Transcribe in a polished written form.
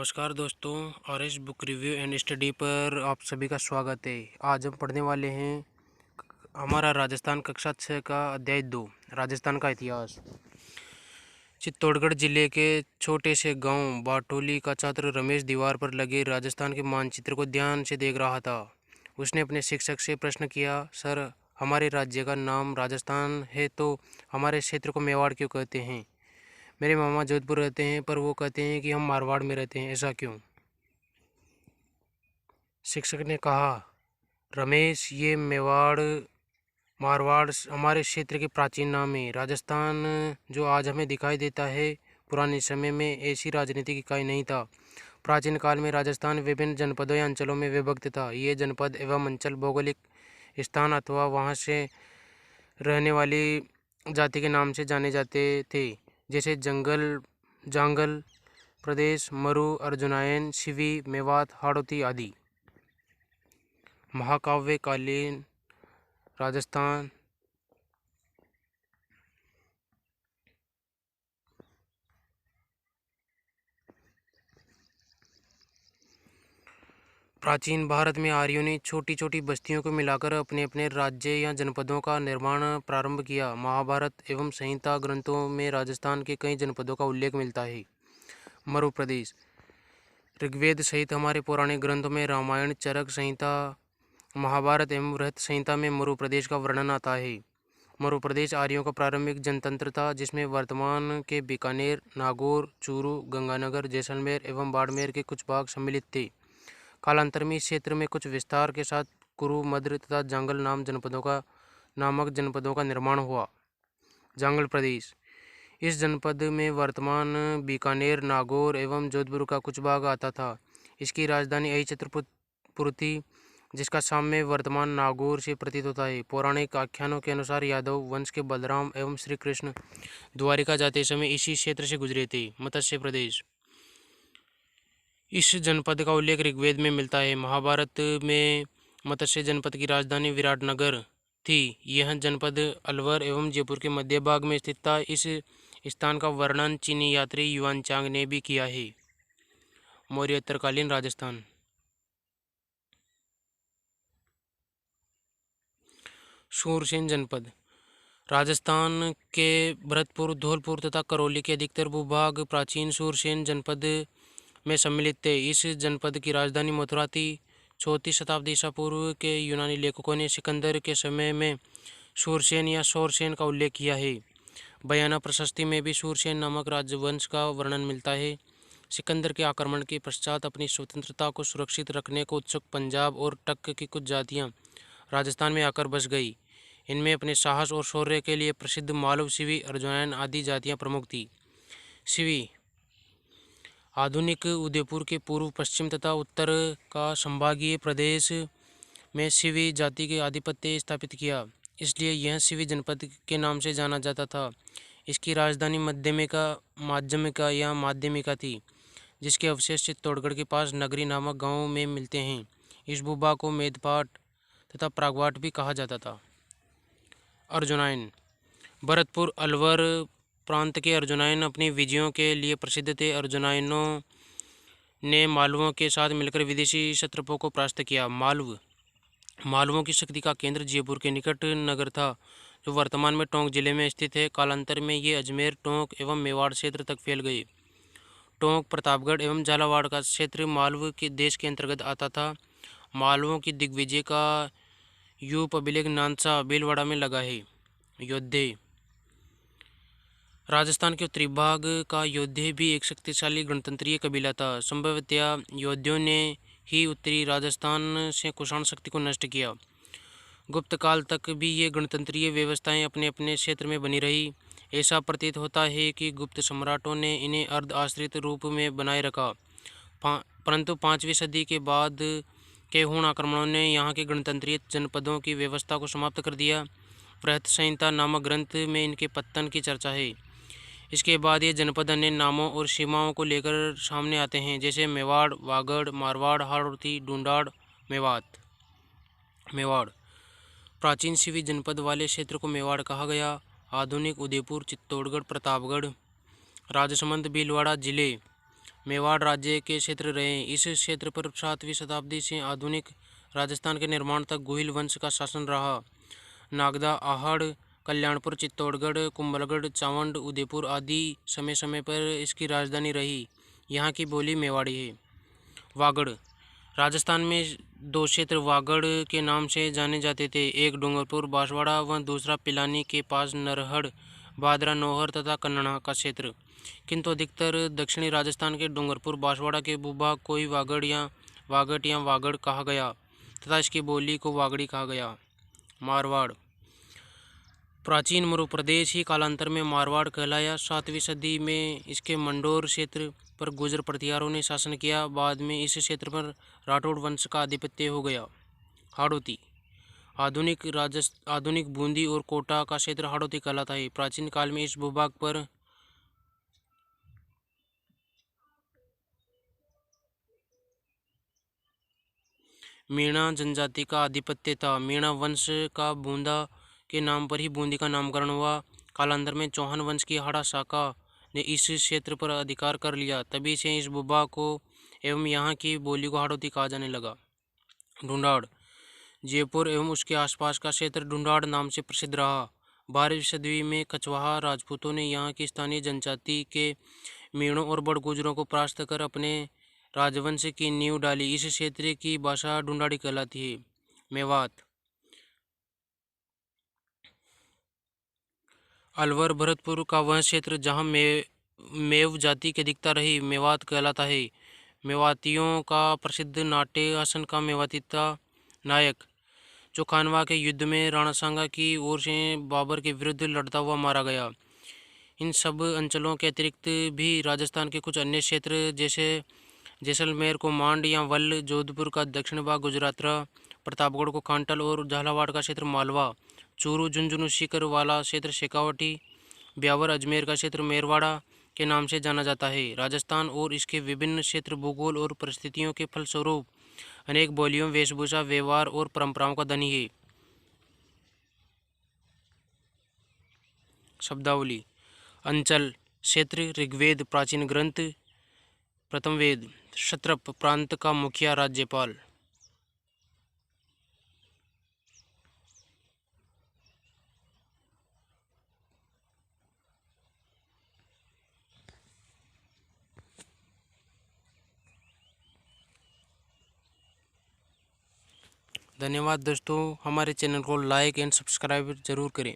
नमस्कार दोस्तों, RS book review and study पर आप सभी का स्वागत है। आज हम पढ़ने वाले हैं हमारा राजस्थान कक्षा 6 का अध्याय 2 राजस्थान का इतिहास। चित्तौड़गढ़ जिले के छोटे से गांव बाटोली का छात्र रमेश दीवार पर लगे राजस्थान के मानचित्र को ध्यान से देख रहा था। उसने अपने शिक्षक से प्रश्न किया, सर, हमारे राज्य का नाम राजस्थान है तो हमारे क्षेत्र को मेवाड़ क्यों कहते हैं? मेरे मामा जोधपुर रहते हैं पर वो कहते हैं कि हम मारवाड़ में रहते हैं, ऐसा क्यों? शिक्षक ने कहा, रमेश, ये मेवाड़ मारवाड़ हमारे क्षेत्र के प्राचीन नाम है। राजस्थान जो आज हमें दिखाई देता है, पुराने समय में ऐसी राजनीतिक इकाई नहीं था। प्राचीन काल में राजस्थान विभिन्न जनपदों या अंचलों में विभक्त था। ये जनपद एवं अंचल भौगोलिक स्थान अथवा वहाँ से रहने वाली जाति के नाम से जाने जाते थे, जैसे जांगल प्रदेश, मरु, अर्जुनायन, शिवी, मेवात, हाड़ौती आदि। महाकाव्यकालीन राजस्थान प्राचीन भारत में आर्यों ने छोटी छोटी बस्तियों को मिलाकर अपने अपने राज्य या जनपदों का निर्माण प्रारंभ किया। महाभारत एवं संहिता ग्रंथों में राजस्थान के कई जनपदों का उल्लेख मिलता है। मरु प्रदेश। ऋग्वेद सहित हमारे पुराने ग्रंथों में रामायण, चरक संहिता, महाभारत एवं बृहत संहिता में मरु प्रदेश का वर्णन आता है। मरु प्रदेश आर्यों का प्रारंभिक जनतंत्र था, जिसमें वर्तमान के बीकानेर, नागौर, चूरू, गंगानगर, जैसलमेर एवं बाड़मेर के कुछ भाग सम्मिलित थे। कालांतर में इस क्षेत्र में कुछ विस्तार के साथ कुरु, मद्र तथा जांगल नामक जनपदों का निर्माण हुआ। जांगल प्रदेश। इस जनपद में वर्तमान बीकानेर, नागौर एवं जोधपुर का कुछ भाग आता था। इसकी राजधानी अहिच्छत्रपुर थी, जिसका साम्य वर्तमान नागौर से प्रतीत होता है। पौराणिक आख्यानों के अनुसार यादव वंश के बलराम एवं श्री कृष्ण द्वारिका जाते समय इसी क्षेत्र से गुजरे थे। मत्स्य प्रदेश। इस जनपद का उल्लेख ऋग्वेद में मिलता है। महाभारत में मत्स्य जनपद की राजधानी विराटनगर थी। यह जनपद अलवर एवं जयपुर के मध्य भाग में स्थित था। इस स्थान का वर्णन चीनी यात्री युआन चांग ने भी किया है। मौर्योत्तरकालीन राजस्थान। सूरसेन जनपद। राजस्थान के भरतपुर, धौलपुर तथा करौली के अधिकतर भूभाग प्राचीन सूरसेन जनपद में सम्मिलित थे। इस जनपद की राजधानी मथुरा थी। 34 शताब्दी ईसा पूर्व के यूनानी लेखकों ने सिकंदर के समय में सूरसेन या सौरसेन का उल्लेख किया है। बयाना प्रशस्ति में भी सूरसेन नामक राजवंश का वर्णन मिलता है। सिकंदर के आक्रमण के पश्चात अपनी स्वतंत्रता को सुरक्षित रखने को उत्सुक पंजाब और टक्क की कुछ जातियां राजस्थान में आकर बस गई। इनमें अपने साहस और शौर्य के लिए प्रसिद्ध मालव, शिवी, अर्जुनयन आदि जातियां प्रमुख थी। शिवी आधुनिक उदयपुर के पूर्व, पश्चिम तथा उत्तर का संभागीय प्रदेश में शिवी जाति के आधिपत्य स्थापित किया, इसलिए यह शिवी जनपद के नाम से जाना जाता था। इसकी राजधानी माध्यमिका या माध्यमिका थी, जिसके अवशेष चित्तौड़गढ़ के पास नगरी नामक गांव में मिलते हैं। इस भूभाग को मेदपाट तथा प्रागवाट भी कहा जाता था। अर्जुनायन। भरतपुर, अलवर प्रांत के अर्जुनायन अपनी विजयों के लिए प्रसिद्ध थे। अर्जुनायनों ने मालवों के साथ मिलकर विदेशी क्षत्रपों को परास्त किया। मालवों की शक्ति का केंद्र जयपुर के निकट नगर था, जो वर्तमान में टोंक जिले में स्थित है। कालांतर में ये अजमेर, टोंक एवं मेवाड़ क्षेत्र तक फैल गए। टोंक, प्रतापगढ़ एवं झालावाड़ का क्षेत्र मालव के देश के अंतर्गत आता था। मालवों की दिग्विजय का यूप अभिलेख नानसा, भीलवाड़ा में लगा है। योद्धे। राजस्थान के उत्तरी भाग का योद्धे भी एक शक्तिशाली गणतंत्रीय कबीला था। संभवतया योद्धियों ने ही उत्तरी राजस्थान से कुषाण शक्ति को नष्ट किया। गुप्त काल तक भी ये गणतंत्रीय व्यवस्थाएं अपने अपने क्षेत्र में बनी रही। ऐसा प्रतीत होता है कि गुप्त सम्राटों ने इन्हें अर्ध आश्रित रूप में बनाए रखा, परंतु 5वीं सदी के बाद के हुण आक्रमणों ने यहाँ के गणतंत्रीय जनपदों की व्यवस्था को समाप्त कर दिया। बृहत संहिता नामक ग्रंथ में इनके पतन की चर्चा है। इसके बाद ये जनपद अन्य नामों और सीमाओं को लेकर सामने आते हैं, जैसे मेवाड़, वागड़, मारवाड़, हाड़ौती, डूंडाड़, मेवाड़। प्राचीन शिवी जनपद वाले क्षेत्र को मेवाड़ कहा गया। आधुनिक उदयपुर, चित्तौड़गढ़, प्रतापगढ़, राजसमंद, भीलवाड़ा जिले मेवाड़ राज्य के क्षेत्र रहे। इस क्षेत्र पर 7वीं शताब्दी से आधुनिक राजस्थान के निर्माण तक गोहिल वंश का शासन रहा। नागदा, आहड़, कल्याणपुर, चित्तौड़गढ़, कुंभलगढ़, चावंड, उदयपुर आदि समय समय पर इसकी राजधानी रही। यहाँ की बोली मेवाड़ी है। वागड़। राजस्थान में 2 क्षेत्र वागड़ के नाम से जाने जाते थे, एक डूंगरपुर बांसवाड़ा व दूसरा पिलानी के पास नरहड़, भादरा, नौहर तथा कन्नड़ा का क्षेत्र। किंतु अधिकतर दक्षिणी राजस्थान के डूंगरपुर बांसवाड़ा के भूभाग को ही वागड़ या वागड़ कहा गया तथा इसकी बोली को वागड़ी कहा गया। मारवाड़। प्राचीन मरु प्रदेश ही कालांतर में मारवाड़ कहलाया। 7वीं सदी में इसके मंडोर क्षेत्र पर गुर्जर प्रतिहारों ने शासन किया। बाद में इस क्षेत्र पर राठौड़ वंश का आधिपत्य हो गया। हाड़ौती। आधुनिक बूंदी और कोटा का क्षेत्र हाड़ौती कहलाता है। प्राचीन काल में इस भूभाग पर मीणा जनजाति का आधिपत्य था। मीणा वंश का बूंदा के नाम पर ही बूंदी का नामकरण हुआ। कालांतर में चौहान वंश की हाड़ा शाखा ने इस क्षेत्र पर अधिकार कर लिया। तभी से इस भूभाग को एवं यहाँ की बोली को हाड़ौती कहा जाने लगा। ढूंढाड़। जयपुर एवं उसके आसपास का क्षेत्र ढूंढाड़ नाम से प्रसिद्ध रहा। 12वीं सदी में कछवाहा राजपूतों ने यहाँ की स्थानीय जनजाति के मीणों और बड़गुजरों को परास्त कर अपने राजवंश की नींव डाली। इस क्षेत्र की भाषा ढूंढाड़ी कहलाती है। मेवात। अलवर भरतपुर का वह क्षेत्र जहाँ मेव जाति की अधिकता रही मेवात कहलाता है। मेवातियों का प्रसिद्ध नाट्य आसन का मेवातिता नायक, जो खानवा के युद्ध में राणा सांगा की ओर से बाबर के विरुद्ध लड़ता हुआ मारा गया। इन सब अंचलों के अतिरिक्त भी राजस्थान के कुछ अन्य क्षेत्र जैसे जैसलमेर को मांड या वल, जोधपुर का दक्षिण भाग गुजरातरा, प्रतापगढ़ को कांटल और झालावाड़ का क्षेत्र मालवा, चूरू, झुंझुनू, सीकर वाला क्षेत्र शेखावटी, ब्यावर, अजमेर का क्षेत्र मेरवाड़ा के नाम से जाना जाता है। राजस्थान और इसके विभिन्न क्षेत्र भूगोल और परिस्थितियों के फलस्वरूप अनेक बोलियों, वेशभूषा, व्यवहार और परंपराओं का धनी है। शब्दावली। अंचल, क्षेत्र, ऋग्वेद, प्राचीन ग्रंथ, प्रथम वेद। क्षत्रप, प्रांत का मुखिया, राज्यपाल। धन्यवाद दोस्तों, हमारे चैनल को लाइक एंड सब्सक्राइब जरूर करें।